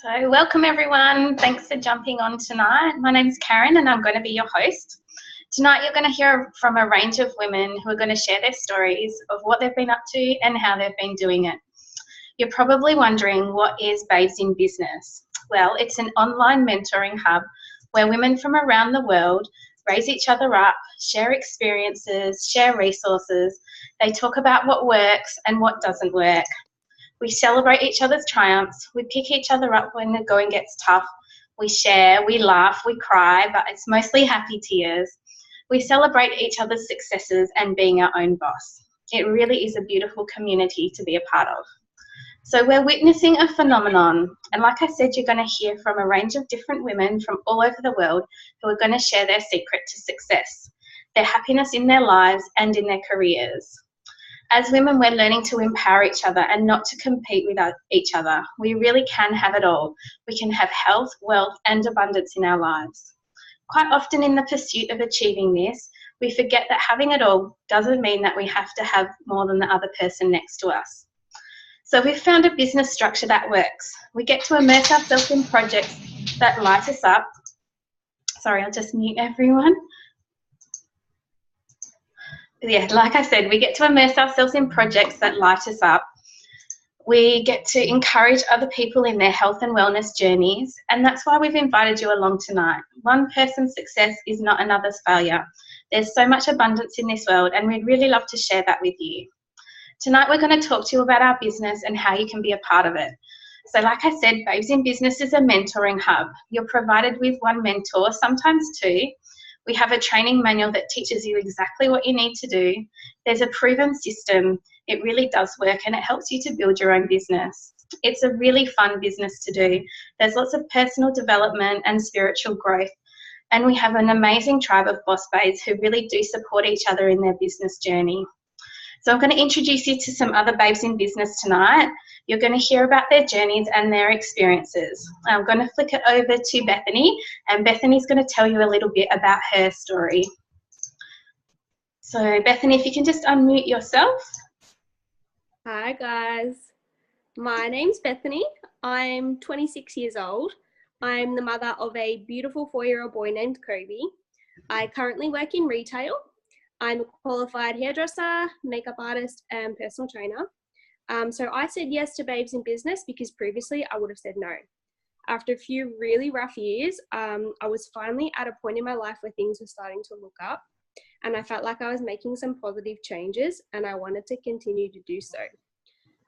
So welcome everyone. Thanks for jumping on tonight. My name is Karen and I'm going to be your host. Tonight you're going to hear from a range of women who are going to share their stories of what they've been up to and how they've been doing it. You're probably wondering, what is Babes in Business? Well, it's an online mentoring hub where women from around the world raise each other up, share experiences, share resources. They talk about what works and what doesn't work. We celebrate each other's triumphs. We pick each other up when the going gets tough. We share, we laugh, we cry, but it's mostly happy tears. We celebrate each other's successes and being our own boss. It really is a beautiful community to be a part of. So we're witnessing a phenomenon. And like I said, you're going to hear from a range of different women from all over the world who are going to share their secret to success, their happiness in their lives and in their careers. As women, we're learning to empower each other and not to compete with each other. We really can have it all. We can have health, wealth, and abundance in our lives. Quite often in the pursuit of achieving this, we forget that having it all doesn't mean that we have to have more than the other person next to us. So we've found a business structure that works. We get to immerse ourselves in projects that light us up. Sorry, I'll just mute everyone. Yeah, like I said, we get to immerse ourselves in projects that light us up. We get to encourage other people in their health and wellness journeys, and that's why we've invited you along tonight. One person's success is not another's failure. There's so much abundance in this world, and we'd really love to share that with you. Tonight we're going to talk to you about our business and how you can be a part of it. So like I said, Babes in Business is a mentoring hub. You're provided with one mentor, sometimes two. We have a training manual that teaches you exactly what you need to do. There's a proven system. It really does work and it helps you to build your own business. It's a really fun business to do. There's lots of personal development and spiritual growth. And we have an amazing tribe of boss babes who really do support each other in their business journey. So I'm going to introduce you to some other babes in business tonight. You're going to hear about their journeys and their experiences. I'm going to flick it over to Bethany, and Bethany's going to tell you a little bit about her story. So Bethany, if you can just unmute yourself. Hi guys, my name's Bethany. I'm 26 years old. I'm the mother of a beautiful 4-year-old boy named Kobe. I currently work in retail. I'm a qualified hairdresser, makeup artist, and personal trainer. So I said yes to Babes in Business because previously I would have said no. After a few really rough years, I was finally at a point in my life where things were starting to look up, and I felt like I was making some positive changes and I wanted to continue to do so.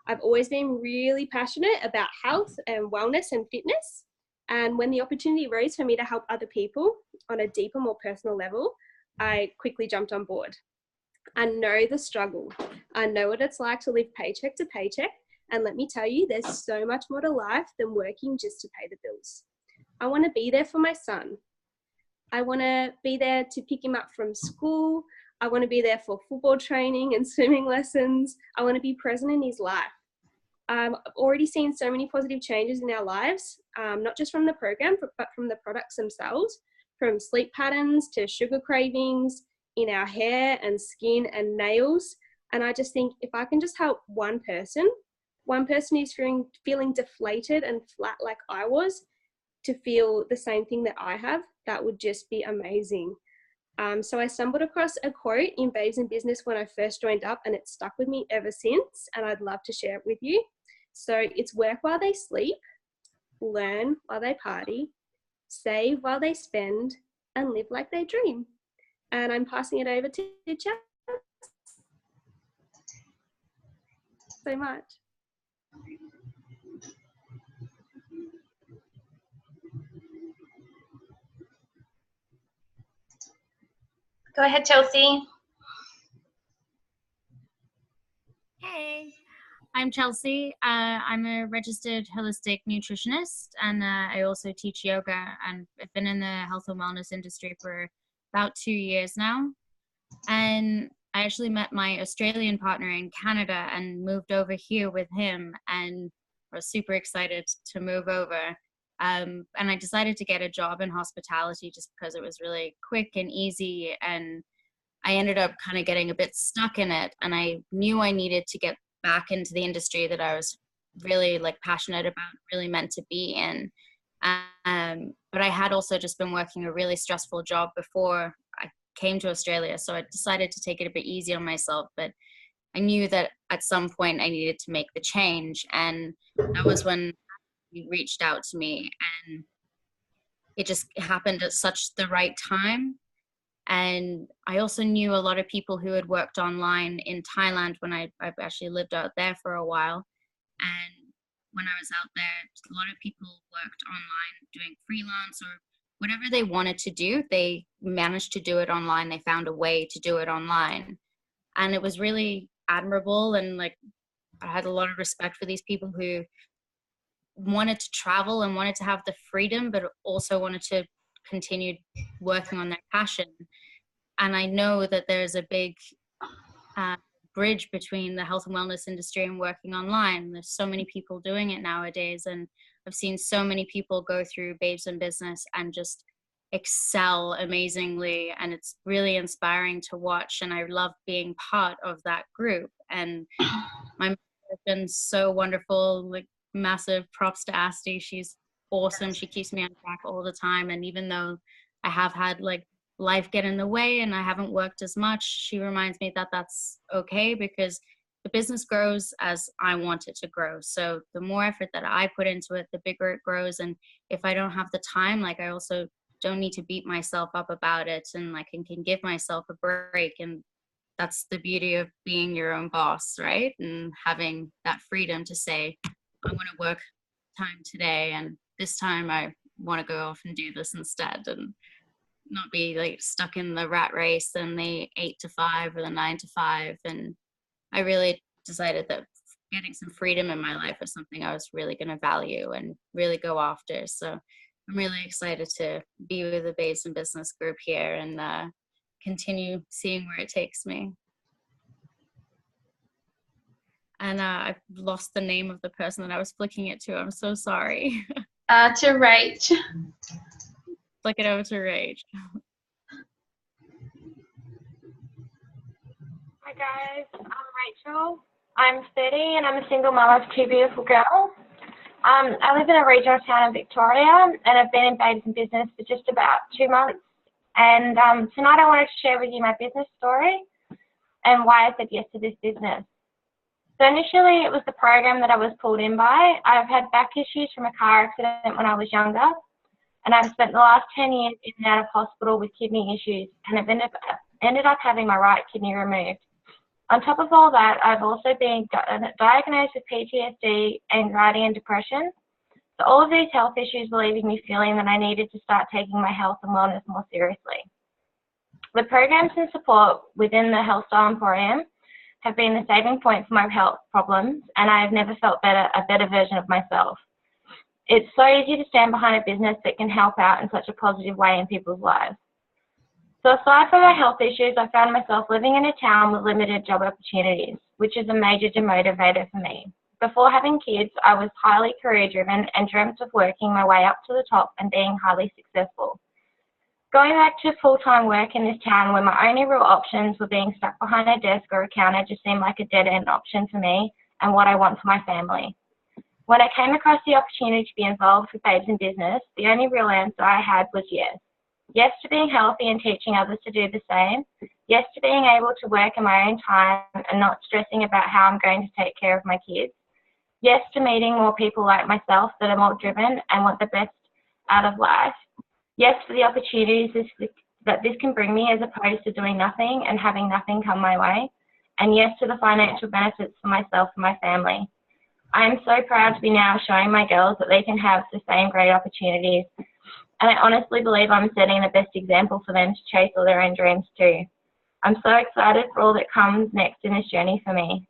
I've always been really passionate about health and wellness and fitness. And when the opportunity arose for me to help other people on a deeper, more personal level, I quickly jumped on board. I know the struggle. I know what it's like to live paycheck to paycheck. And let me tell you, there's so much more to life than working just to pay the bills. I want to be there for my son. I want to be there to pick him up from school. I want to be there for football training and swimming lessons. I want to be present in his life. I've already seen so many positive changes in our lives, not just from the program, but from the products themselves, from sleep patterns to sugar cravings in our hair and skin and nails. And I just think if I can just help one person who's feeling deflated and flat like I was, to feel the same thing that I have, that would just be amazing. So I stumbled across a quote in Babes in Business when I first joined up, and it's stuck with me ever since, and I'd love to share it with you. So it's work while they sleep, learn while they party, save while they spend, and live like they dream. And I'm passing it over to Chelsea. So much. Go ahead, Chelsea. Hey, I'm Chelsea. I'm a registered holistic nutritionist, and I also teach yoga, and I've been in the health and wellness industry for about 2 years now. And I actually met my Australian partner in Canada and moved over here with him, and I was super excited to move over. And I decided to get a job in hospitality just because it was really quick and easy, and I ended up kind of getting a bit stuck in it, and I knew I needed to get back into the industry that I was really like passionate about, really meant to be in. But I had also just been working a really stressful job before I came to Australia. So I decided to take it a bit easy on myself, but I knew that at some point I needed to make the change. And that was when he reached out to me, and it just happened at such the right time. And I also knew a lot of people who had worked online in Thailand when I've actually lived out there for a while. And when I was out there, a lot of people worked online doing freelance or whatever they wanted to do. They managed to do it online. They found a way to do it online. And it was really admirable. And like, I had a lot of respect for these people who wanted to travel and wanted to have the freedom, but also wanted to continue working on their passion. And I know that there's a big bridge between the health and wellness industry and working online. There's so many people doing it nowadays, and I've seen so many people go through Babes in Business and just excel amazingly, and it's really inspiring to watch, and I love being part of that group. And my mom has been so wonderful, like massive props to Asti. She's awesome. She keeps me on track all the time, and even though I have had like life get in the way and I haven't worked as much, she reminds me that that's okay, because the business grows as I want it to grow. So the more effort that I put into it, the bigger it grows. And if I don't have the time, like I also don't need to beat myself up about it, and like I can give myself a break. And that's the beauty of being your own boss, right? And having that freedom to say, I want to work time today, and this time I want to go off and do this instead, and not be like stuck in the rat race and the 8 to 5 or the 9 to 5. And I really decided that getting some freedom in my life was something I was really going to value and really go after. So I'm really excited to be with the Babes in Business group here and continue seeing where it takes me. And I've lost the name of the person that I was flicking it to. I'm so sorry. To Rach. Flick it over to Rach. Hi guys, I'm Rachel. I'm 30 and I'm a single mum of 2 beautiful girls. I live in a regional town in Victoria, and I've been in Babes in Business for just about 2 months. And tonight I wanted to share with you my business story and why I said yes to this business. So initially it was the program that I was pulled in by. I've had back issues from a car accident when I was younger, and I've spent the last 10 years in and out of hospital with kidney issues, and I've ended up having my right kidney removed. On top of all that, I've also been diagnosed with PTSD, anxiety and depression. So all of these health issues were leaving me feeling that I needed to start taking my health and wellness more seriously. The programs and support within the Health Style Emporium have been the saving point for my health problems, and I have never felt a better version of myself. It's so easy to stand behind a business that can help out in such a positive way in people's lives. So aside from my health issues, I found myself living in a town with limited job opportunities, which is a major demotivator for me. Before having kids, I was highly career driven and dreamt of working my way up to the top and being highly successful. Going back to full-time work in this town where my only real options were being stuck behind a desk or a counter just seemed like a dead-end option for me and what I want for my family. When I came across the opportunity to be involved with Babes in Business, the only real answer I had was yes. Yes to being healthy and teaching others to do the same. Yes to being able to work in my own time and not stressing about how I'm going to take care of my kids. Yes to meeting more people like myself that are more driven and want the best out of life. Yes for the opportunities that this can bring me as opposed to doing nothing and having nothing come my way. And yes to the financial benefits for myself and my family. I am so proud to be now showing my girls that they can have the same great opportunities. And I honestly believe I'm setting the best example for them to chase all their own dreams too. I'm so excited for all that comes next in this journey for me.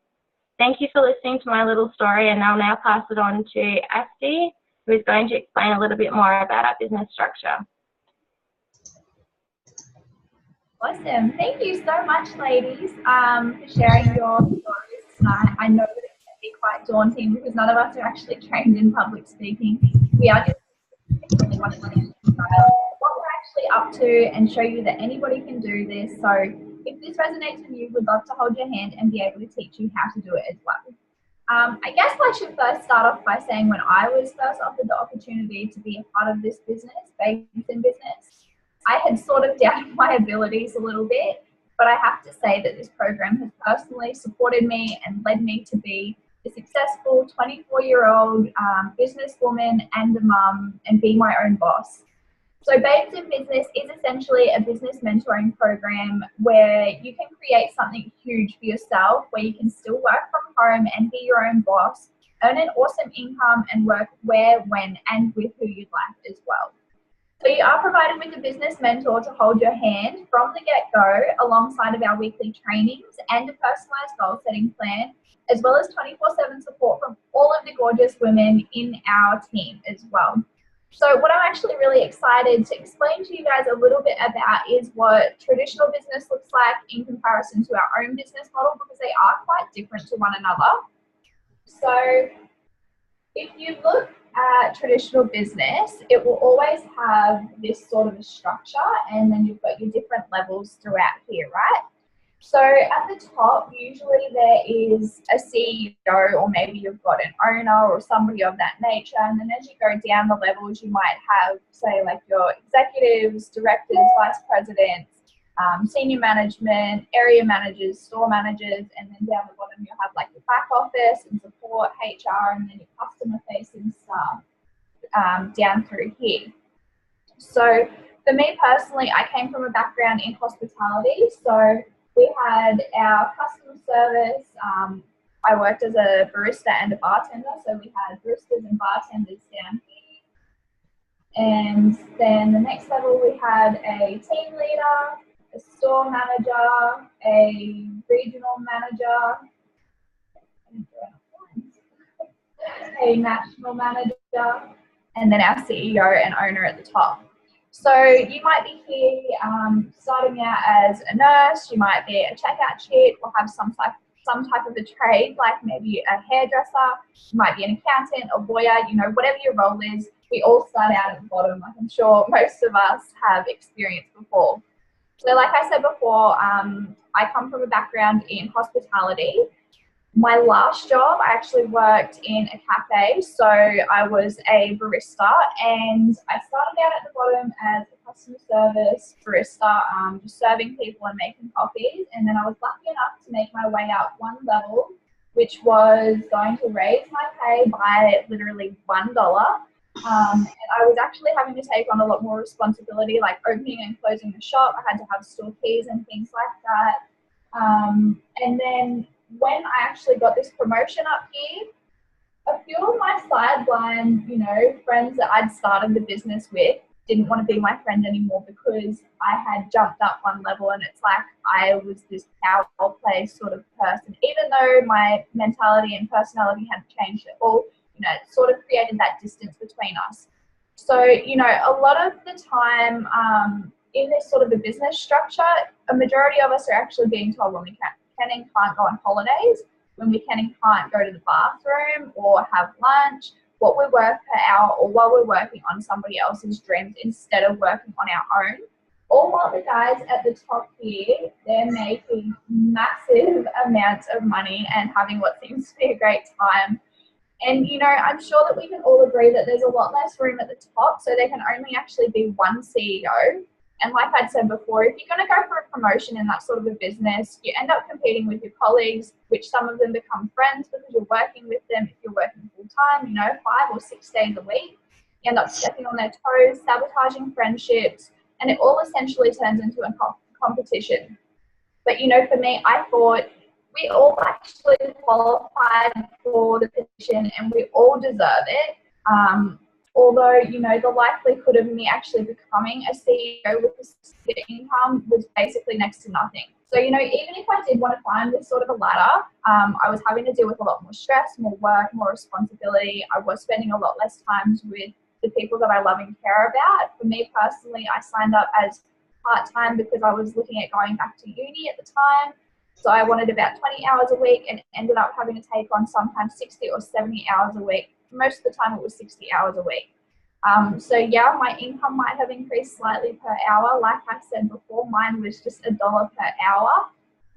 Thank you for listening to my little story, and I'll now pass it on to Asti, who is going to explain a little bit more about our business structure. Awesome. Thank you so much, ladies, for sharing your stories tonight. I know that it can be quite daunting because none of us are actually trained in public speaking. We are just really wanting to what we're actually up to and show you that anybody can do this. So if this resonates with you, we'd love to hold your hand and be able to teach you how to do it as well. I guess I should first start off by saying when I was first offered the opportunity to be a part of this business, Babes in Business, I had sort of doubted my abilities a little bit, but I have to say that this program has personally supported me and led me to be a successful 24-year-old businesswoman and a mum and be my own boss. So Babes in Business is essentially a business mentoring program where you can create something huge for yourself, where you can still work from home and be your own boss, earn an awesome income and work where, when and with who you'd like as well. So you are provided with a business mentor to hold your hand from the get-go alongside of our weekly trainings and a personalised goal setting plan, as well as 24/7 support from all of the gorgeous women in our team as well. So what I'm actually really excited to explain to you guys a little bit about is what traditional business looks like in comparison to our own business model, because they are quite different to one another. So if you look at traditional business, it will always have this sort of a structure, and then you've got your different levels throughout here, right? So at the top, usually there is a CEO, or maybe you've got an owner or somebody of that nature. And then as you go down the levels, you might have, say, like your executives, directors, vice presidents, senior management, area managers, store managers, and then down the bottom you'll have like your back office and support, HR, and then your customer facing staff down through here. So for me personally, I came from a background in hospitality. So we had our customer service. I worked as a barista and a bartender. So we had baristas and bartenders down here. And then the next level, we had a team leader, a store manager, a regional manager, a national manager, and then our CEO and owner at the top. So you might be here starting out as a nurse, you might be a checkout chick, or have some type of a trade, like maybe a hairdresser, you might be an accountant, a lawyer, you know, whatever your role is, we all start out at the bottom, like I'm sure most of us have experienced before. So like I said before, I come from a background in hospitality. My last job, I actually worked in a cafe, so I was a barista, and I started out at the bottom as a customer service barista, just serving people and making coffees, and then I was lucky enough to make my way up one level, which was going to raise my pay by literally $1. And I was actually having to take on a lot more responsibility, like opening and closing the shop. I had to have store keys and things like that. And then when I actually got this promotion up here, a few of my sideline, you know, friends that I'd started the business with didn't want to be my friend anymore because I had jumped up one level, and it's like I was this power play sort of person. Even though my mentality and personality hadn't changed at all, you know, it sort of created that distance between us. So, you know, a lot of the time in this sort of a business structure, a majority of us are actually being told when we can and can't go on holidays, when we can and can't go to the bathroom or have lunch, what we work per hour, or while we're working on somebody else's dreams instead of working on our own. All while the guys at the top here, they're making massive amounts of money and having what seems to be a great time. And, you know, I'm sure that we can all agree that there's a lot less room at the top, so there can only actually be one CEO. And like I'd said before, if you're going to go for a promotion in that sort of a business, you end up competing with your colleagues, which some of them become friends because you're working with them. If you're working full time, you know, 5 or 6 days a week, you end up stepping on their toes, sabotaging friendships, and it all essentially turns into a competition. But, you know, for me, I thought we all actually qualified for the position and we all deserve it. Although, you know, the likelihood of me actually becoming a CEO with a specific income was basically next to nothing. So, you know, even if I did want to climb this sort of a ladder, I was having to deal with a lot more stress, more work, more responsibility. I was spending a lot less time with the people that I love and care about. For me personally, I signed up as part-time because I was looking at going back to uni at the time. So I wanted about 20 hours a week and ended up having to take on sometimes 60 or 70 hours a week. Most of the time it was 60 hours a week. So yeah, my income might have increased slightly per hour. Like I said before, mine was just $1 per hour.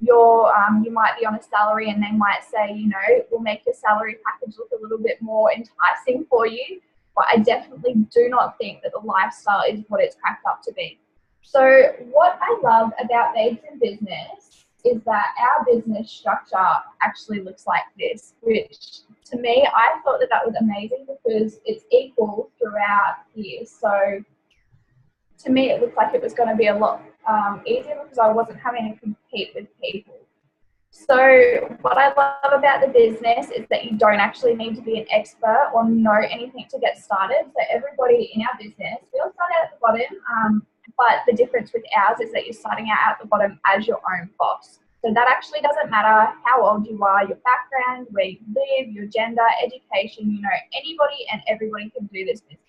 you might be on a salary and they might say, you know, we'll make your salary package look a little bit more enticing for you. But I definitely do not think that the lifestyle is what it's cracked up to be. So what I love about Babes in Business is that our business structure actually looks like this, which to me, I thought that was amazing because it's equal throughout here. So to me, it looked like it was going to be a lot easier because I wasn't having to compete with people. So what I love about the business is that you don't actually need to be an expert or know anything to get started. So everybody in our business, we all start out at the bottom, but the difference with ours is that you're starting out at the bottom as your own boss. So that actually doesn't matter how old you are, your background, where you live, your gender, education, you know, anybody and everybody can do this business.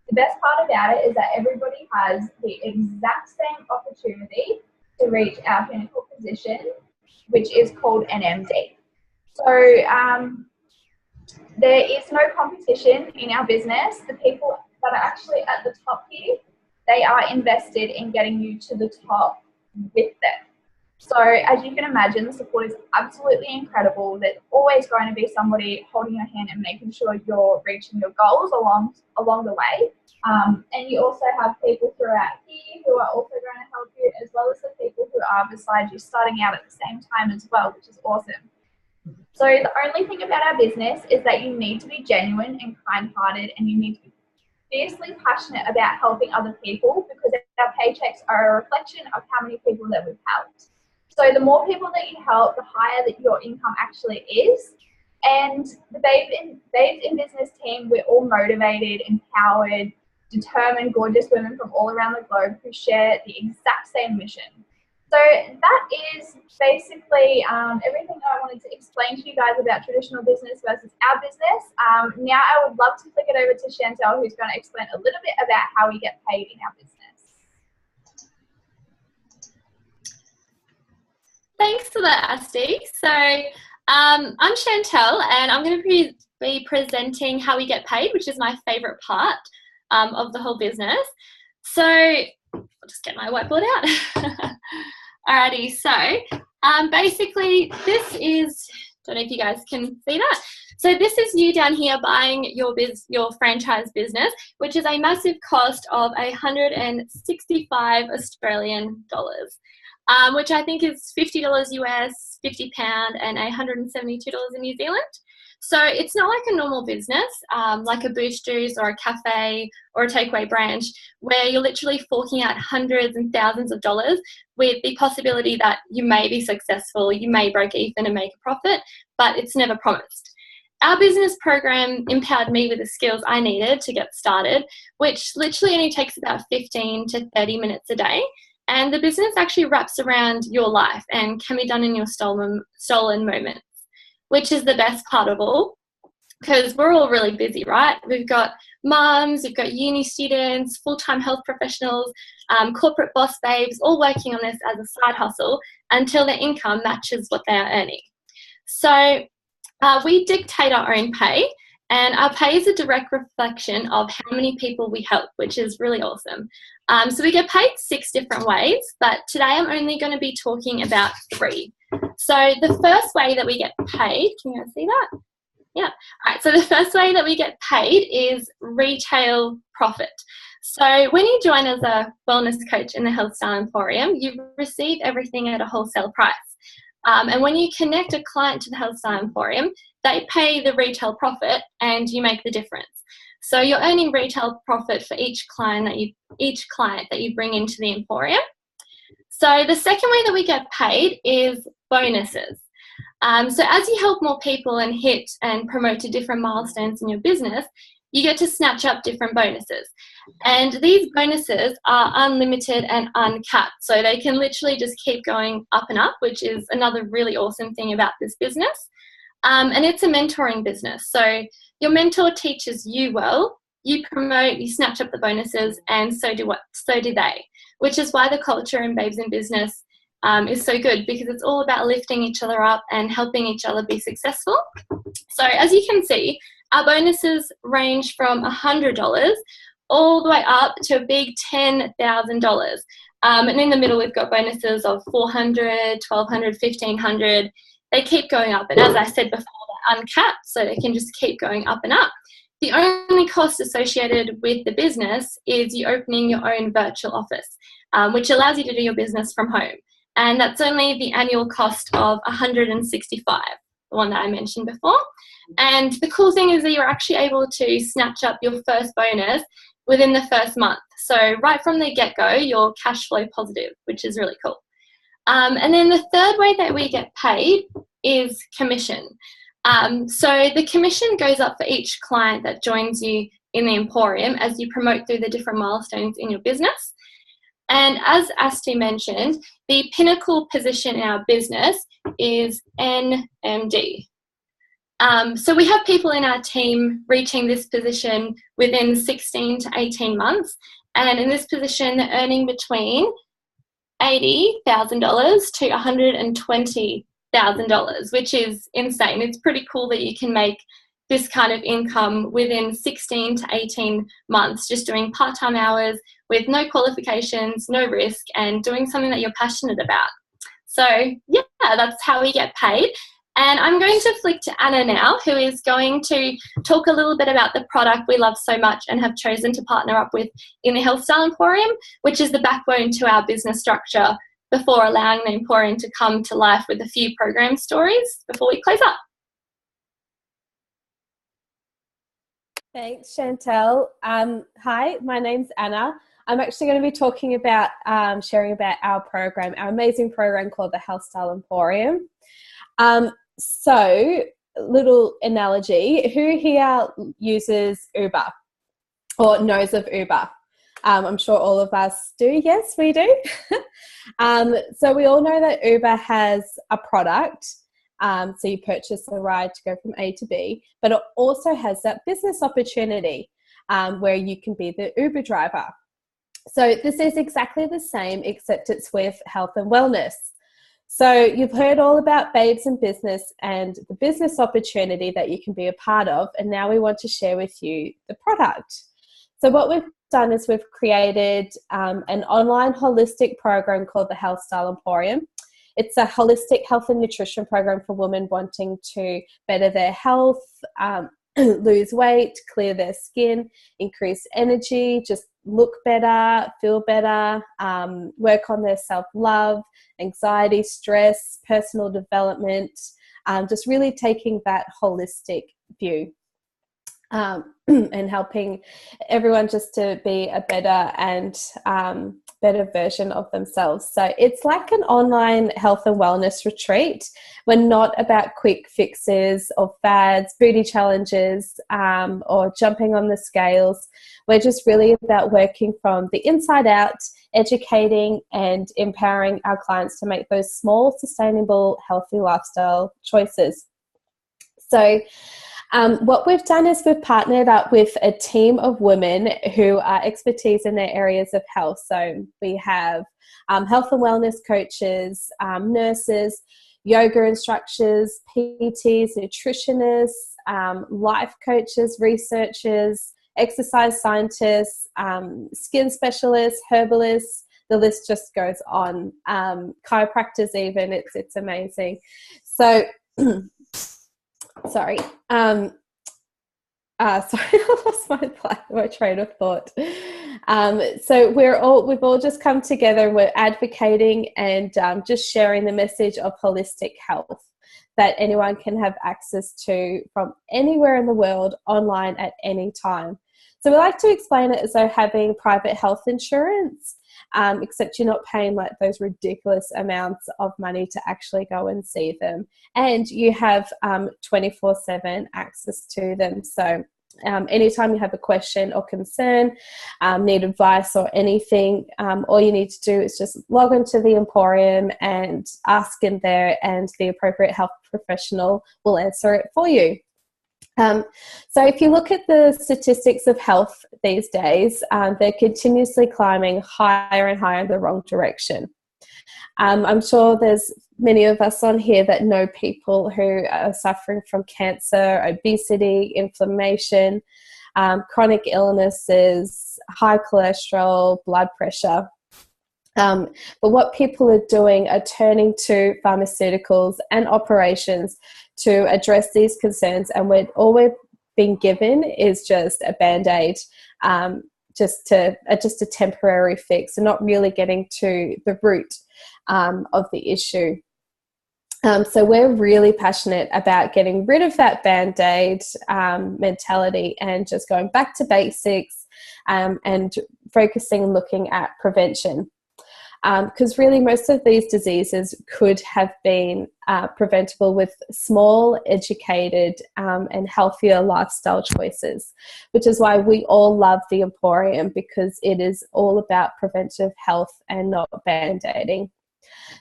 The best part about it is that everybody has the exact same opportunity to reach our pinnacle position, which is called an MD. So there is no competition in our business. The people that are actually at the top here, they are invested in getting you to the top with them. So as you can imagine, the support is absolutely incredible. There's always going to be somebody holding your hand and making sure you're reaching your goals along the way. And you also have people throughout here who are also going to help you, as well as the people who are beside you starting out at the same time as well, which is awesome. So the only thing about our business is that you need to be genuine and kind-hearted, and you need to be fiercely passionate about helping other people, because our paychecks are a reflection of how many people that we've helped. So the more people that you help, the higher that your income actually is. And the Babes in Business team, we're all motivated, empowered, determined, gorgeous women from all around the globe who share the exact same mission. So that is basically everything that I wanted to explain to you guys about traditional business versus our business. Now I would love to flick it over to Chantel, who's going to explain a little bit about how we get paid in our business. Thanks for that, Asti. So I'm Chantel, and I'm going to be presenting how we get paid, which is my favourite part of the whole business. So I'll just get my whiteboard out. Alrighty, so basically this is, don't know if you guys can see that. So this is you down here buying your franchise business, which is a massive cost of 165 Australian dollars. Which I think is $50 US, £50, and $172 in New Zealand. So it's not like a normal business, like a Boost Juice or a cafe or a takeaway branch, where you're literally forking out hundreds and thousands of dollars with the possibility that you may be successful, you may break even and make a profit, but it's never promised. Our business program empowered me with the skills I needed to get started, which literally only takes about 15 to 30 minutes a day. And the business actually wraps around your life and can be done in your stolen moments, which is the best part of all, because we're all really busy, right? We've got mums, we've got uni students, full-time health professionals, corporate boss babes, all working on this as a side hustle until their income matches what they are earning. So we dictate our own pay, and our pay is a direct reflection of how many people we help, which is really awesome. So we get paid 6 different ways, but today I'm only going to be talking about 3. So the first way that we get paid, can you guys see that? Yeah. All right, so the first way that we get paid is retail profit. So when you join as a wellness coach in the Health Style Emporium, you receive everything at a wholesale price. And when you connect a client to the Health Style Emporium, they pay the retail profit and you make the difference. So you're earning retail profit for each client that you bring into the Emporium. So the second way that we get paid is bonuses. So as you help more people and hit and promote to different milestones in your business, you get to snatch up different bonuses. And these bonuses are unlimited and uncapped. So they can literally just keep going up and up, which is another really awesome thing about this business. And it's a mentoring business. So your mentor teaches you well, you promote, you snatch up the bonuses, and so do they, which is why the culture in Babes in Business is so good, because it's all about lifting each other up and helping each other be successful. So as you can see, our bonuses range from $100 all the way up to a big $10,000. And in the middle, we've got bonuses of 400, 1200, 1500. They keep going up. And as I said before, they're uncapped, so they can just keep going up and up. The only cost associated with the business is you opening your own virtual office, which allows you to do your business from home. And that's only the annual cost of $165, the one that I mentioned before. And the cool thing is that you're actually able to snatch up your first bonus within the first month. So right from the get-go, you're cash flow positive, which is really cool. And then the third way that we get paid is commission. So the commission goes up for each client that joins you in the Emporium as you promote through the different milestones in your business. And as Asti mentioned, the pinnacle position in our business is NMD. So we have people in our team reaching this position within 16 to 18 months. And in this position, they're earning between $80,000 to $120,000, which is insane. It's pretty cool that you can make this kind of income within 16 to 18 months, just doing part-time hours with no qualifications, no risk, and doing something that you're passionate about. So yeah, that's how we get paid. And I'm going to flick to Anna now, who is going to talk a little bit about the product we love so much and have chosen to partner up with in the Healthstyle Emporium, which is the backbone to our business structure before allowing the Emporium to come to life with a few program stories before we close up. Thanks, Chantel. Hi, my name's Anna. I'm actually going to be talking about, sharing about our program, our amazing program called the Healthstyle Emporium. So, little analogy, who here uses Uber or knows of Uber? I'm sure all of us do. Yes, we do. So we all know that Uber has a product. So you purchase a ride to go from A to B, but it also has that business opportunity where you can be the Uber driver. So this is exactly the same, except it's with health and wellness. So you've heard all about babes in business and the business opportunity that you can be a part of. And now we want to share with you the product. So what we've done is we've created an online holistic program called the Healthstyle Emporium. It's a holistic health and nutrition program for women wanting to better their health, lose weight, clear their skin, increase energy, just look better, feel better, work on their self-love, anxiety, stress, personal development, just really taking that holistic view. And helping everyone just to be a better and better version of themselves. So it's like an online health and wellness retreat. We're not about quick fixes or fads, booty challenges, or jumping on the scales. We're just really about working from the inside out, educating and empowering our clients to make those small, sustainable, healthy lifestyle choices. So what we've done is we've partnered up with a team of women who are expertise in their areas of health. So we have health and wellness coaches, nurses, yoga instructors, PTs, nutritionists, life coaches, researchers, exercise scientists, skin specialists, herbalists. The list just goes on. Chiropractors even, it's amazing. So sorry. Sorry, I lost my train of thought. So we've all just come together and we're advocating and just sharing the message of holistic health that anyone can have access to from anywhere in the world online at any time. So we like to explain it as though having private health insurance, except you're not paying like those ridiculous amounts of money to actually go and see them. And you have 24/7 access to them. So anytime you have a question or concern, need advice or anything, all you need to do is just log into the Emporium and ask in there, and the appropriate health professional will answer it for you. So if you look at the statistics of health these days, they're continuously climbing higher and higher in the wrong direction. I'm sure there's many of us on here that know people who are suffering from cancer, obesity, inflammation, chronic illnesses, high cholesterol, blood pressure. But what people are doing are turning to pharmaceuticals and operations to address these concerns, and all we're being given is just a band-aid, just a temporary fix, and not really getting to the root of the issue. So we're really passionate about getting rid of that band-aid mentality and just going back to basics, and focusing and looking at prevention. Because really most of these diseases could have been preventable with small, educated and healthier lifestyle choices, which is why we all love the Emporium, because it is all about preventive health and not band-aiding.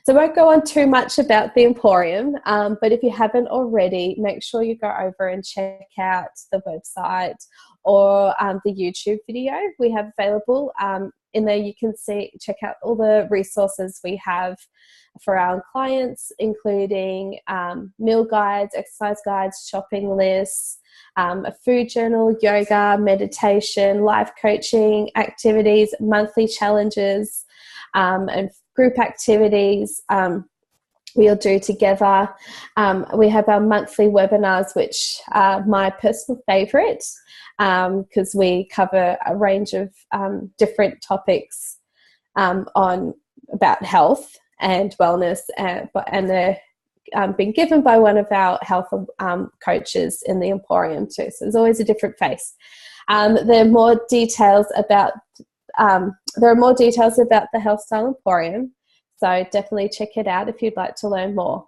So I won't go on too much about the Emporium, but if you haven't already, make sure you go over and check out the website or the YouTube video we have available. In there you can check out all the resources we have for our clients, including meal guides, exercise guides, shopping lists, a food journal, yoga, meditation, life coaching, activities, monthly challenges, and group activities we'll do together. We have our monthly webinars, which are my personal favourite, because we cover a range of different topics about health and wellness, and they're being given by one of our health coaches in the Emporium too. So there's always a different face. There are more details about the Health Style Emporium, so definitely check it out if you'd like to learn more.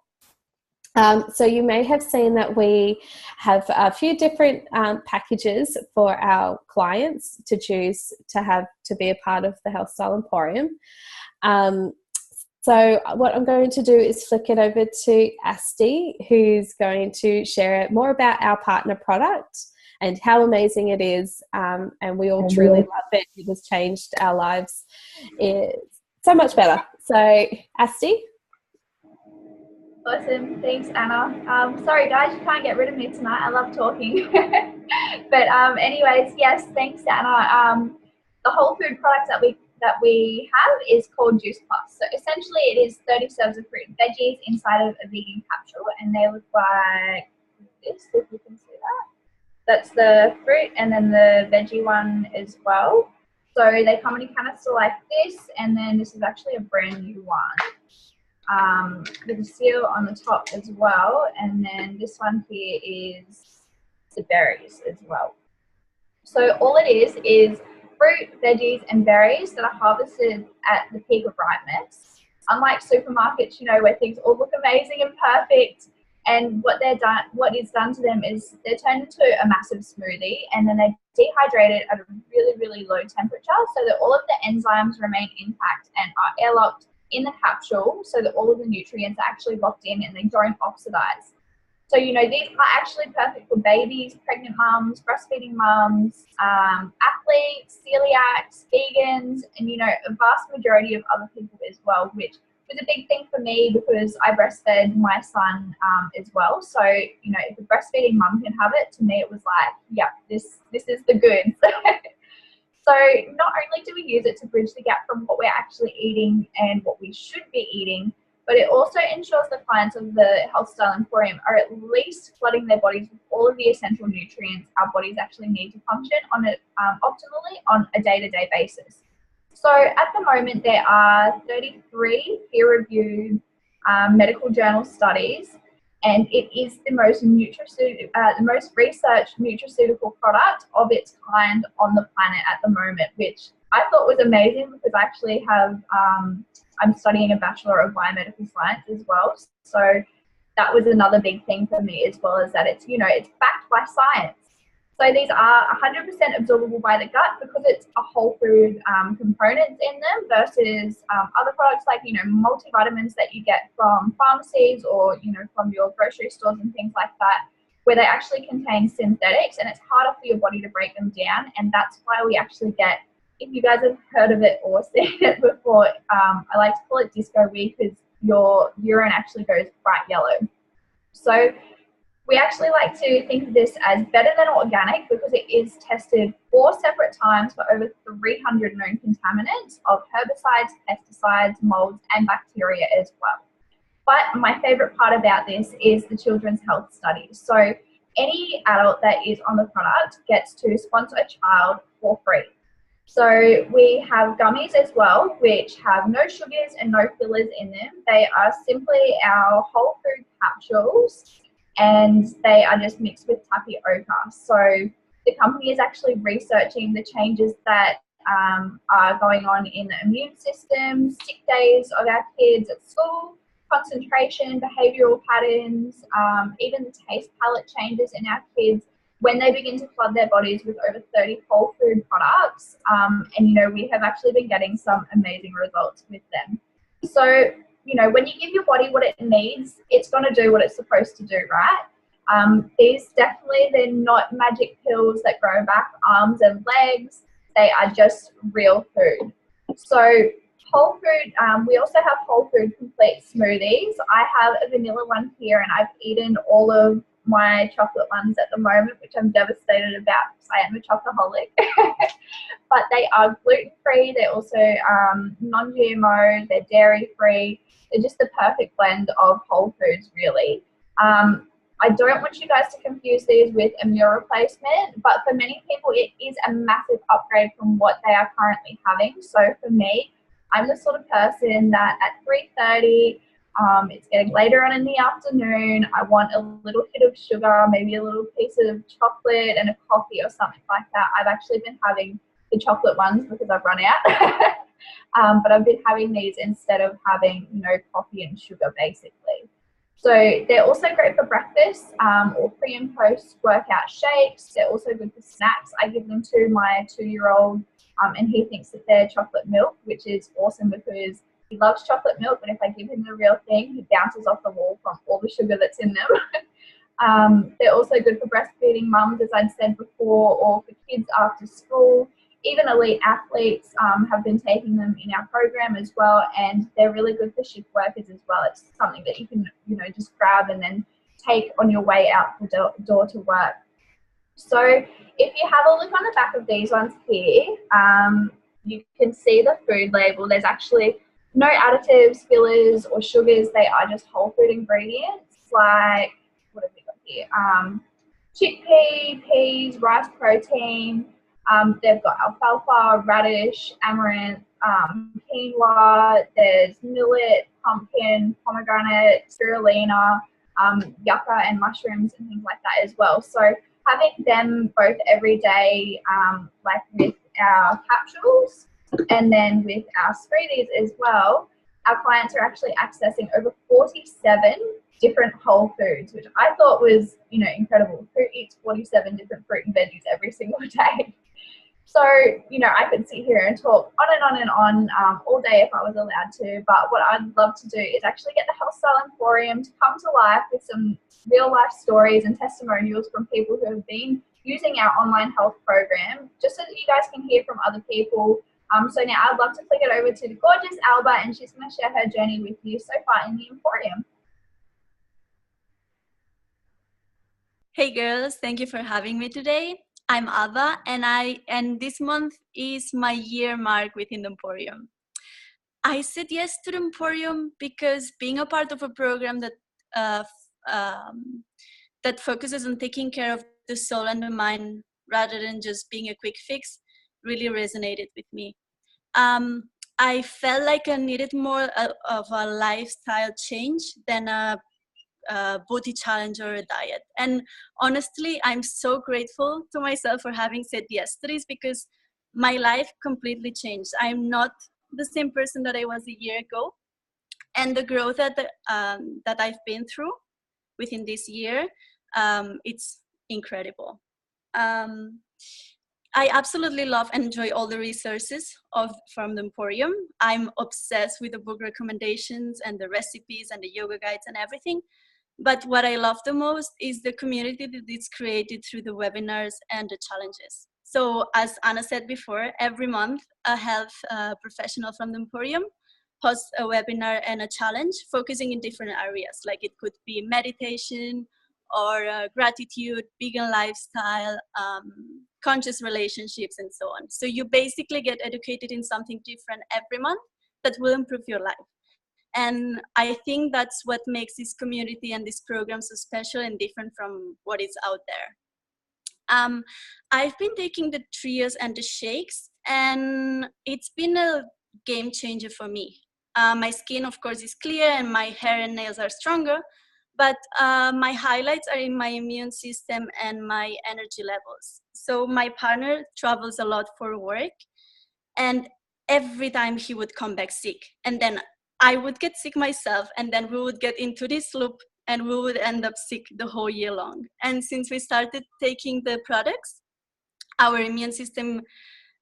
So you may have seen that we have a few different packages for our clients to choose to be a part of the Health Style Emporium. So what I'm going to do is flick it over to Asti, who's going to share more about our partner product and how amazing it is, and we all truly love it. It has changed our lives so much better. So Asti? Awesome, thanks Anna. Sorry guys, you can't get rid of me tonight. I love talking. But anyways, yes, thanks Anna. The whole food product that we have is called Juice Plus. So essentially it is 30 serves of fruit and veggies inside of a vegan capsule, and they look like this, if you can see that. That's the fruit, and then the veggie one as well. So they come in a canister like this, and then this is actually a brand new one. With a seal on the top as well, and then this one here is the berries as well. So all it is fruit, veggies and berries that are harvested at the peak of ripeness. Unlike supermarkets, where things all look amazing and perfect, and what is done to them is they're turned into a massive smoothie, and then they're dehydrated at a really, really low temperature so that all of the enzymes remain intact and are airlocked in the capsule, so that all of the nutrients are actually locked in and they don't oxidize. So, these are actually perfect for babies, pregnant mums, breastfeeding mums, athletes, celiacs, vegans, and, a vast majority of other people as well, which was a big thing for me because I breastfed my son as well. So, if a breastfeeding mum can have it, to me it was like, yeah, this is the goods. So not only do we use it to bridge the gap from what we're actually eating and what we should be eating, but it also ensures the clients of the Health Style Emporium are at least flooding their bodies with all of the essential nutrients our bodies actually need to function on it optimally on a day-to-day basis. So at the moment, there are 33 peer-reviewed medical journal studies, and it is the most researched nutraceutical product of its kind on the planet at the moment, which I thought was amazing because I actually have, I'm studying a Bachelor of Biomedical Science as well. So that was another big thing for me, as well as that it's, it's backed by science. So these are 100% absorbable by the gut because it's a whole food components in them versus other products like, multivitamins that you get from pharmacies or, from your grocery stores and things like that, where they actually contain synthetics and it's harder for your body to break them down. And that's why we actually get, if you guys have heard of it or seen it before, I like to call it disco weed because your urine actually goes bright yellow. So We actually like to think of this as better than organic because it is tested 4 separate times for over 300 known contaminants of herbicides, pesticides, molds, and bacteria as well. But my favorite part about this is the children's health studies. So any adult that is on the product gets to sponsor a child for free. So we have gummies as well, which have no sugars and no fillers in them. They are simply our whole food capsules, and they are just mixed with tapioca. So the company is actually researching the changes that are going on in the immune system, sick days of our kids at school, concentration, behavioural patterns, even the taste palette changes in our kids when they begin to flood their bodies with over 30 whole food products. And, you know, we have actually been getting some amazing results with them. So, you know, when you give your body what it needs, it's going to do what it's supposed to do, right? These definitely, they're not magic pills that grow back arms and legs. They are just real food. So whole food, we also have whole food complete smoothies. I have a vanilla one here, and I've eaten all of my chocolate ones at the moment, which I'm devastated about because I am a chocoholic. But they are gluten-free. They're also non-GMO. They're dairy-free. They're just the perfect blend of whole foods, really. I don't want you guys to confuse these with a meal replacement, but for many people, it is a massive upgrade from what they are currently having. So for me, I'm the sort of person that at 3:30, it's getting later on in the afternoon, I want a little hit of sugar, maybe a little piece of chocolate and a coffee or something like that. I've actually been having the chocolate ones because I've run out. But I've been having these instead of having, you know, coffee and sugar basically. So they're also great for breakfast or pre and post workout shakes. They're also good for snacks. I give them to my 2-year-old and he thinks that they're chocolate milk, which is awesome because he loves chocolate milk, but if I give him the real thing, he bounces off the wall from all the sugar that's in them. They're also good for breastfeeding mums, as I'd said before, or for kids after school. Even elite athletes have been taking them in our program as well, and they're really good for shift workers as well. It's something that you can, you know, just grab and then take on your way out the door to work. So if you have a look on the back of these ones here, you can see the food label. There's actually no additives, fillers, or sugars. They are just whole food ingredients like, what have we got here? Chickpea, peas, rice protein. They've got alfalfa, radish, amaranth, quinoa. There's millet, pumpkin, pomegranate, spirulina, yucca, and mushrooms and things like that as well. So having them both every day, like with our capsules and then with our smoothies as well, our clients are actually accessing over 47 different whole foods, which I thought was, you know, incredible. Who eats 47 different fruit and veggies every single day? So, you know, I could sit here and talk on and on and on all day if I was allowed to, but what I'd love to do is actually get the Health Style Emporium to come to life with some real life stories and testimonials from people who have been using our online health program, just so that you guys can hear from other people. So now I'd love to flick it over to the gorgeous Alba, and she's going to share her journey with you so far in the Emporium. Hey girls, thank you for having me today. I'm Alba, and this month is my year mark within the Emporium. I said yes to the Emporium because being a part of a program that focuses on taking care of the soul and the mind rather than just being a quick fix really resonated with me. I felt like I needed more of a lifestyle change than a body challenge or a diet. And honestly, I'm so grateful to myself for having said yes to this because my life completely changed. I'm not the same person that I was a year ago. And the growth that I've been through within this year, it's incredible. I absolutely love and enjoy all the resources from the Emporium. I'm obsessed with the book recommendations and the recipes and the yoga guides and everything. But what I love the most is the community that it's created through the webinars and the challenges. So as Anna said before, every month a health professional from the Emporium hosts a webinar and a challenge focusing in different areas. Like it could be meditation or gratitude, vegan lifestyle, conscious relationships, and so on. So you basically get educated in something different every month that will improve your life. And I think that's what makes this community and this program so special and different from what is out there. I've been taking the trios and the shakes, and it's been a game changer for me. My skin, of course, is clear, and my hair and nails are stronger, but my highlights are in my immune system and my energy levels. So my partner travels a lot for work, and every time he would come back sick, and then I would get sick myself, and then we would get into this loop, and we would end up sick the whole year long. And since we started taking the products, our immune system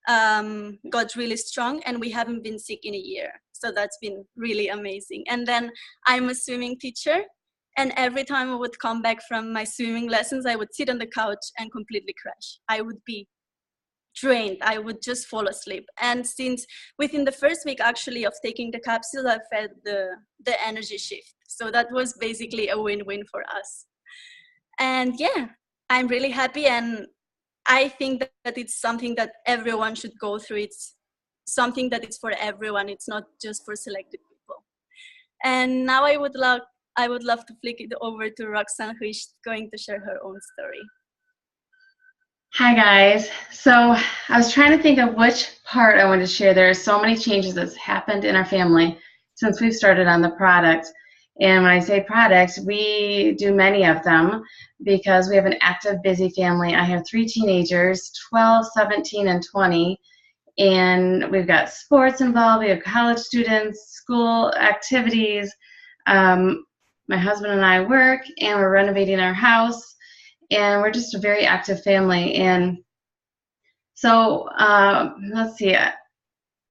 got really strong, and we haven't been sick in a year. So that's been really amazing. And then I'm a swimming teacher, and every time I would come back from my swimming lessons, I would sit on the couch and completely crash. I would be drained. I would just fall asleep. And since within the first week actually of taking the capsule, I felt the energy shift. So that was basically a win-win for us. And yeah, I'm really happy, and I think that it's something that everyone should go through. It's something that is for everyone. It's not just for selected people. And now I would love to flick it over to Roxanne, who is going to share her own story. Hi guys. So I was trying to think of which part I wanted to share. There are so many changes that's happened in our family since we've started on the product. And when I say product, we do many of them because we have an active, busy family. I have 3 teenagers, 12, 17, and 20. And we've got sports involved. We have college students, school activities. My husband and I work, and we're renovating our house. And we're just a very active family. And so let's see.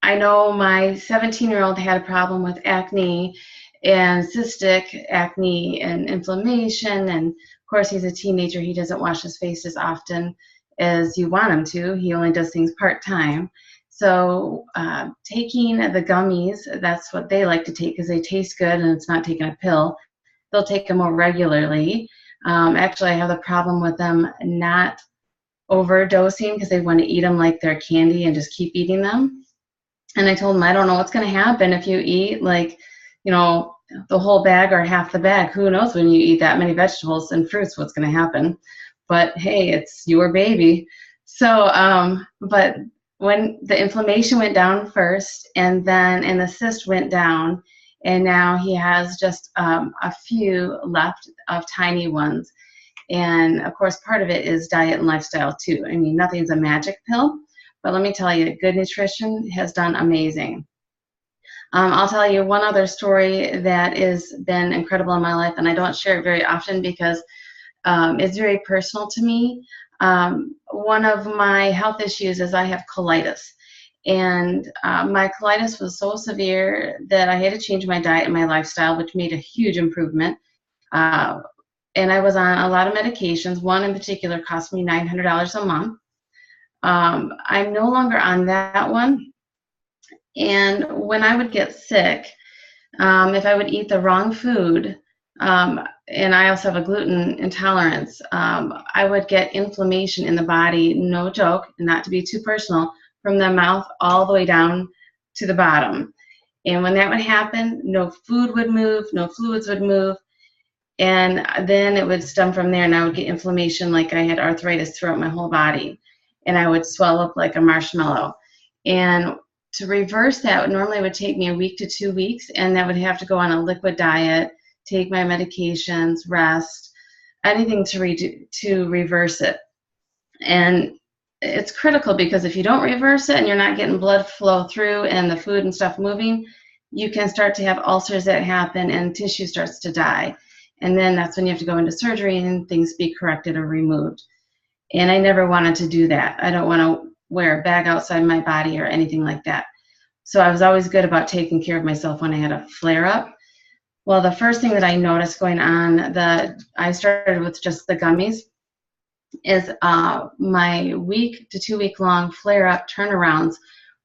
I know my 17-year-old had a problem with acne and cystic acne and inflammation. And of course, he's a teenager. He doesn't wash his face as often as you want him to. He only does things part-time. So taking the gummies, that's what they like to take because they taste good and it's not taking a pill. They'll take them more regularly. Actually, I have the problem with them not overdosing because they want to eat them like they're candy and just keep eating them. And I told them, I don't know what's going to happen if you eat like, you know, the whole bag or half the bag. Who knows when you eat that many vegetables and fruits what's going to happen. But hey, it's your baby. So, but when the inflammation went down first and the cyst went down, and now he has just a few left of tiny ones. And of course, part of it is diet and lifestyle too. I mean, nothing's a magic pill, but let me tell you, good nutrition has done amazing. I'll tell you one other story that has been incredible in my life, and I don't share it very often because it's very personal to me. One of my health issues is I have colitis. And my colitis was so severe that I had to change my diet and my lifestyle, which made a huge improvement. And I was on a lot of medications. One in particular cost me $900 a month. I'm no longer on that one. And when I would get sick, if I would eat the wrong food, and I also have a gluten intolerance, I would get inflammation in the body, no joke, not to be too personal, from the mouth all the way down to the bottom. And when that would happen, no food would move, no fluids would move, and then it would stem from there, and I would get inflammation like I had arthritis throughout my whole body, and I would swell up like a marshmallow. And to reverse that, normally it would take me a week to 2 weeks, and I would have to go on a liquid diet, take my medications, rest, anything to reverse it. And it's critical because if you don't reverse it and you're not getting blood flow through and the food and stuff moving, you can start to have ulcers that happen and tissue starts to die. And then that's when you have to go into surgery and things be corrected or removed. And I never wanted to do that. I don't want to wear a bag outside my body or anything like that. So I was always good about taking care of myself when I had a flare-up. Well, the first thing that I noticed going on, I started with just the gummies, is my week to 2 week long flare-up turnarounds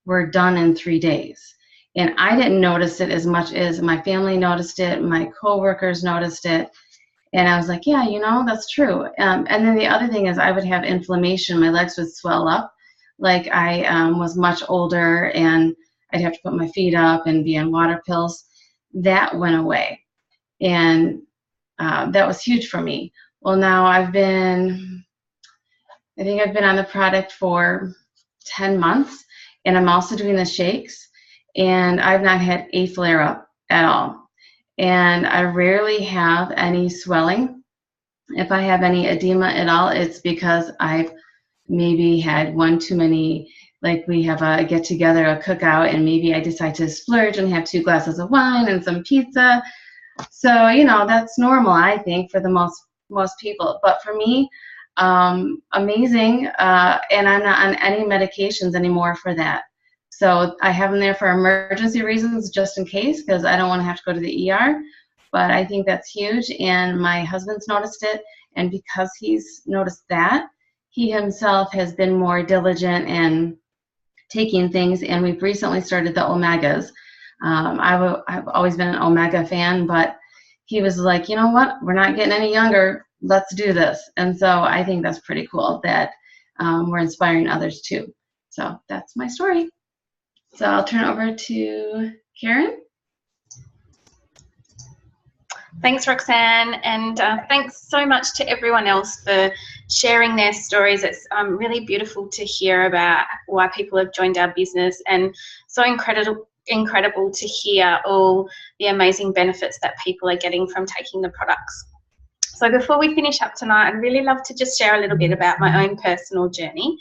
were done in 3 days. And I didn't notice it as much as my family noticed it, my coworkers noticed it, And I was like, yeah, that's true. And then the other thing is I would have inflammation. My legs would swell up. Like I was much older and I'd have to put my feet up and be on water pills. That went away. And that was huge for me. Well, now I think I've been on the product for 10 months, and I'm also doing the shakes, and I've not had a flare-up at all. And I rarely have any swelling. If I have any edema at all, it's because I've maybe had one too many, like we have a get-together, a cookout, and maybe I decide to splurge and have 2 glasses of wine and some pizza. So, that's normal, I think, for the most people. But for me, amazing, and I'm not on any medications anymore for that. So I have them there for emergency reasons, just in case, because I don't want to have to go to the ER. But I think that's huge, and my husband's noticed it, and because he's noticed that, he himself has been more diligent in taking things, and we've recently started the omegas. I've always been an omega fan, but he was like, you know what, we're not getting any younger, let's do this. And so I think that's pretty cool that we're inspiring others too. So that's my story. So I'll turn it over to Karen. Thanks, Roxanne, and thanks so much to everyone else for sharing their stories. It's really beautiful to hear about why people have joined our business, and so incredible to hear all the amazing benefits that people are getting from taking the products. So before we finish up tonight, I'd really love to just share a little bit about my own personal journey.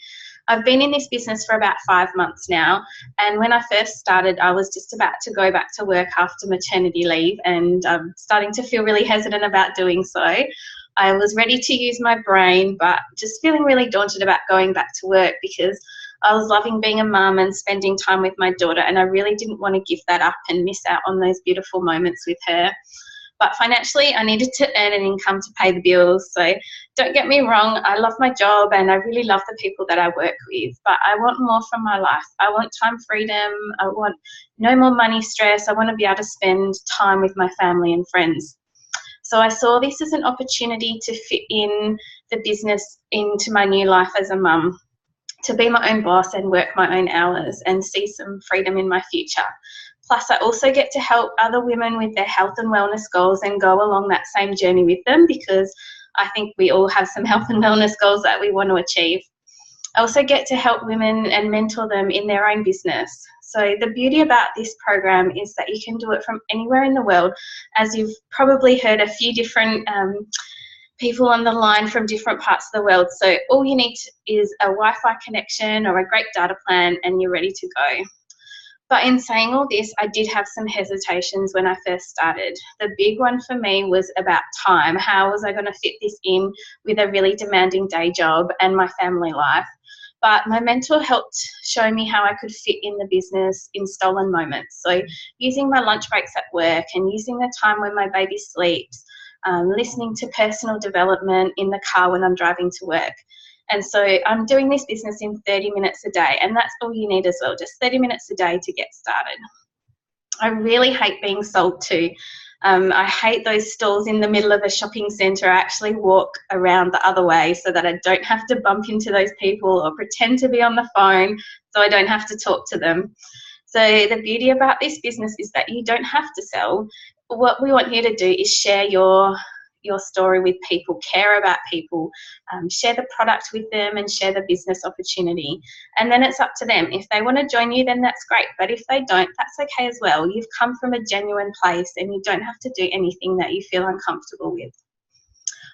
I've been in this business for about 5 months now, and when I first started, I was just about to go back to work after maternity leave, and I'm starting to feel really hesitant about doing so. I was ready to use my brain, but just feeling really daunted about going back to work because I was loving being a mum and spending time with my daughter, and I really didn't want to give that up and miss out on those beautiful moments with her. But financially, I needed to earn an income to pay the bills. So don't get me wrong, I love my job and I really love the people that I work with, but I want more from my life. I want time freedom. I want no more money stress. I want to be able to spend time with my family and friends. So I saw this as an opportunity to fit in the business into my new life as a mum, to be my own boss and work my own hours and see some freedom in my future. Plus, I also get to help other women with their health and wellness goals and go along that same journey with them, because I think we all have some health and wellness goals that we want to achieve. I also get to help women and mentor them in their own business. So the beauty about this program is that you can do it from anywhere in the world. As you've probably heard, a few different people on the line from different parts of the world. So all you need is a Wi-Fi connection or a great data plan and you're ready to go. But in saying all this, I did have some hesitations when I first started. The big one for me was about time. How was I going to fit this in with a really demanding day job and my family life? But my mentor helped show me how I could fit in the business in stolen moments. So using my lunch breaks at work and using the time when my baby sleeps, listening to personal development in the car when I'm driving to work. And so I'm doing this business in 30 minutes a day, and that's all you need as well, just 30 minutes a day to get started. I really hate being sold to. I hate those stalls in the middle of a shopping centre. I actually walk around the other way so that I don't have to bump into those people or pretend to be on the phone so I don't have to talk to them. So the beauty about this business is that you don't have to sell. What we want you to do is share your story with people, care about people, share the product with them and share the business opportunity. And then it's up to them. If they want to join you, then that's great. But if they don't, that's okay as well. You've come from a genuine place and you don't have to do anything that you feel uncomfortable with.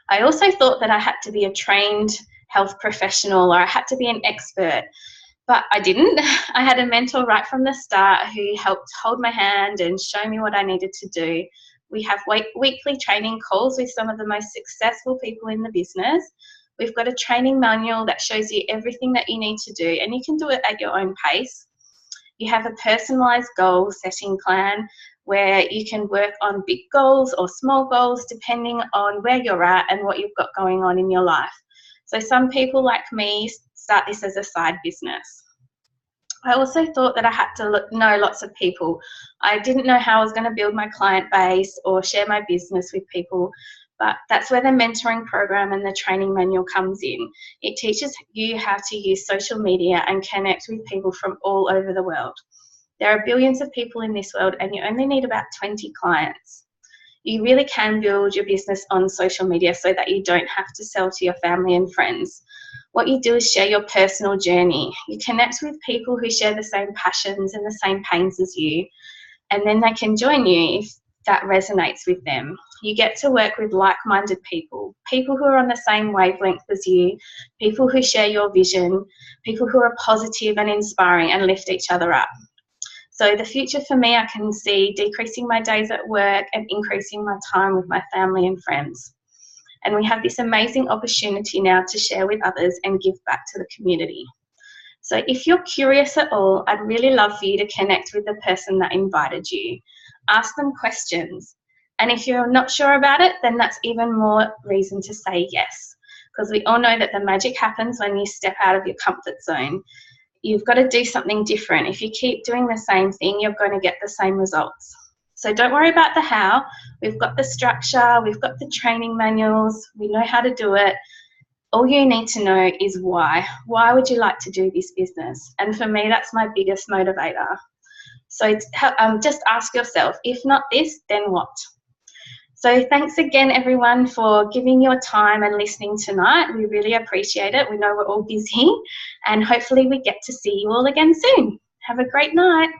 I also thought that I had to be a trained health professional or I had to be an expert, but I didn't. I had a mentor right from the start who helped hold my hand and show me what I needed to do. We have weekly training calls with some of the most successful people in the business. We've got a training manual that shows you everything that you need to do, and you can do it at your own pace. You have a personalised goal setting plan where you can work on big goals or small goals depending on where you're at and what you've got going on in your life. So some people like me start this as a side business. I also thought that I had to know lots of people. I didn't know how I was going to build my client base or share my business with people, But that's where the mentoring program and the training manual comes in. It teaches you how to use social media and connect with people from all over the world. There are billions of people in this world and you only need about 20 clients. You really can build your business on social media so that you don't have to sell to your family and friends. What you do is share your personal journey. You connect with people who share the same passions and the same pains as you, and then they can join you if that resonates with them. You get to work with like-minded people, people who are on the same wavelength as you, people who share your vision, people who are positive and inspiring and lift each other up. So the future for me, I can see decreasing my days at work and increasing my time with my family and friends. And we have this amazing opportunity now to share with others and give back to the community. So if you're curious at all, I'd really love for you to connect with the person that invited you. Ask them questions. And if you're not sure about it, then that's even more reason to say yes. Because we all know that the magic happens when you step out of your comfort zone. You've got to do something different. If you keep doing the same thing, you're going to get the same results. So don't worry about the how. We've got the structure, we've got the training manuals, we know how to do it. All you need to know is why. Why would you like to do this business? And for me, that's my biggest motivator. So just ask yourself, if not this, then what? So thanks again, everyone, for giving your time and listening tonight. We really appreciate it. We know we're all busy, and hopefully we get to see you all again soon. Have a great night.